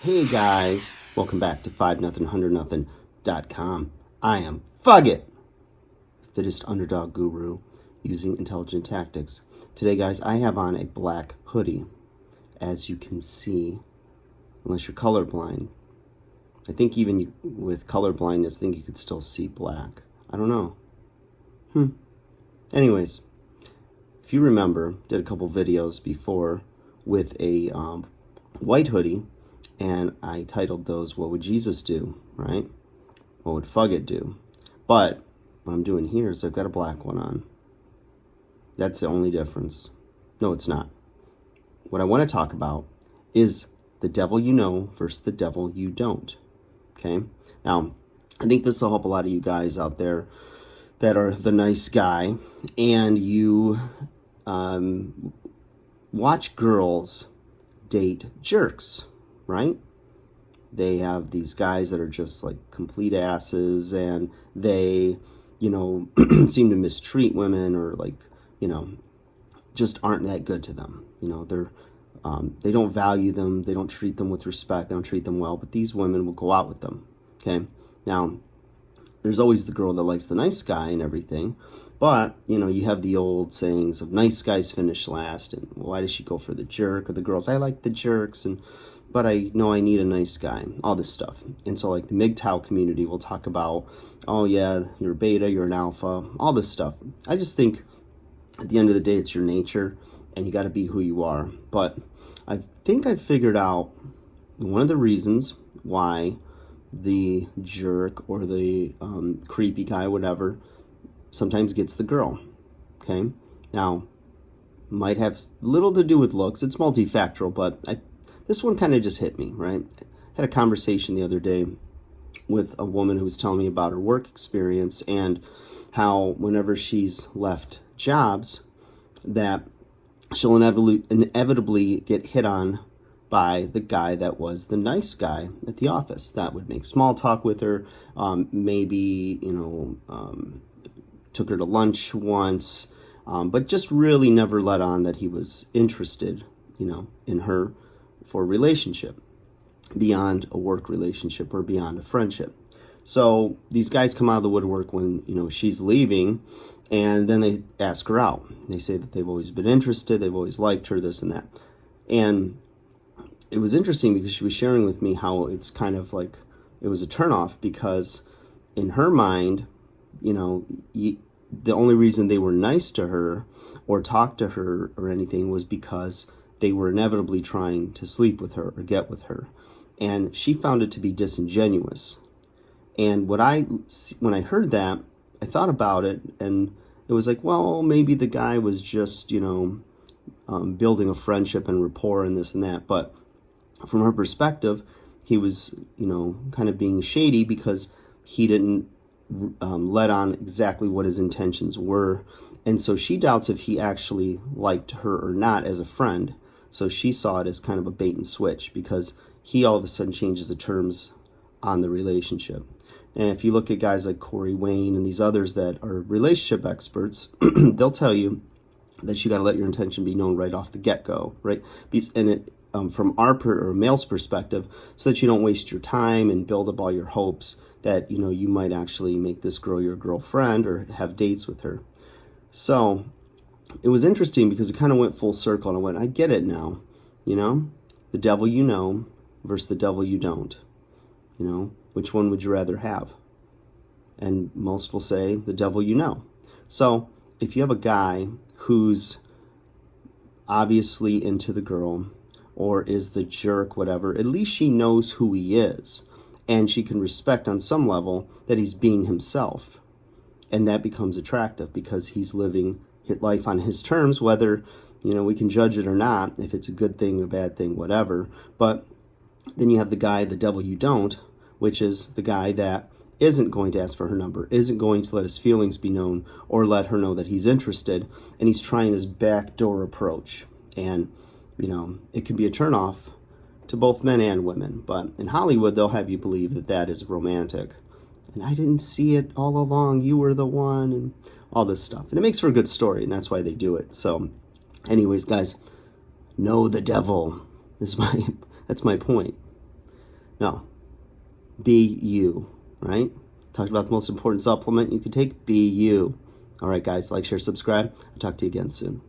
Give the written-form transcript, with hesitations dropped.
Hey guys, welcome back to 5nothing100nothing.com. I am Fugget, fittest underdog guru using intelligent tactics. Today guys, I have on a black hoodie. As you can see, unless you're colorblind, I think even with color blindness, I think you could still see black. I don't know. Anyways, if you remember, did a couple videos before with a white hoodie, and I titled those, What Would Jesus Do, right? What would Fugget do? But what I'm doing here is I've got a black one on. That's the only difference. No, it's not. What I want to talk about is the devil you know versus the devil you don't. Okay? Now, I think this will help a lot of you guys out there that are the nice guy, and you watch girls date jerks, right? They have these guys that are just like complete asses, and they, seem to mistreat women, or just aren't that good to them. They don't value them. They don't treat them with respect. They don't treat them well, but these women will go out with them. Okay. Now, there's always the girl that likes the nice guy and everything, but you have the old sayings of nice guys finish last, and why does she go for the jerk? Or the girls, I like the jerks, but I know I need a nice guy, all this stuff. And so like the MGTOW community will talk about, oh yeah, you're a beta, you're an alpha, all this stuff. I just think at the end of the day, it's your nature, and you got to be who you are. But I think I've figured out one of the reasons why the jerk or the creepy guy, whatever, sometimes gets the girl. Okay, now might have little to do with looks. It's multifactorial, but this one kind of just hit me, right? I had a conversation the other day with a woman who was telling me about her work experience, and how whenever she's left jobs, that she'll inevitably get hit on by the guy that was the nice guy at the office that would make small talk with her, maybe took her to lunch once, but just really never let on that he was interested in her for a relationship beyond a work relationship or beyond a friendship. So these guys come out of the woodwork when she's leaving, and then they ask her out. They say that they've always been interested, they've always liked her, this and that. And it was interesting because she was sharing with me how it's kind of like it was a turnoff, because in her mind, the only reason they were nice to her or talked to her or anything was because they were inevitably trying to sleep with her or get with her. And she found it to be disingenuous. And when I heard that, I thought about it, and it was like, well, maybe the guy was just, building a friendship and rapport and this and that. But from her perspective, he was, kind of being shady because he didn't let on exactly what his intentions were. And so she doubts if he actually liked her or not as a friend. So she saw it as kind of a bait and switch, because he all of a sudden changes the terms on the relationship. And if you look at guys like Corey Wayne and these others that are relationship experts, they'll tell you that you got to let your intention be known right off the get-go, right? And it, from our male's perspective, so that you don't waste your time and build up all your hopes that you might actually make this girl your girlfriend or have dates with her. So it was interesting because it kind of went full circle, and I went, I get it now. The devil you know versus the devil you don't. Which one would you rather have? And most will say the devil you know. So if you have a guy who's obviously into the girl, or is the jerk, whatever, at least she knows who he is, and she can respect on some level that he's being himself. And that becomes attractive because he's living life on his terms, whether we can judge it or not, if it's a good thing or bad thing, whatever. But then you have the guy, the devil you don't, which is the guy that isn't going to ask for her number, isn't going to let his feelings be known or let her know that he's interested, and he's trying this backdoor approach. And it can be a turnoff to both men and women, but in Hollywood they'll have you believe that that is romantic, and I didn't see it all along, you were the one, and all this stuff. And it makes for a good story, and that's why they do it. So anyways, guys, know the devil is that's my point. No. Be you, right? Talked about the most important supplement you can take. Be you. All right, guys, like, share, subscribe. I'll talk to you again soon.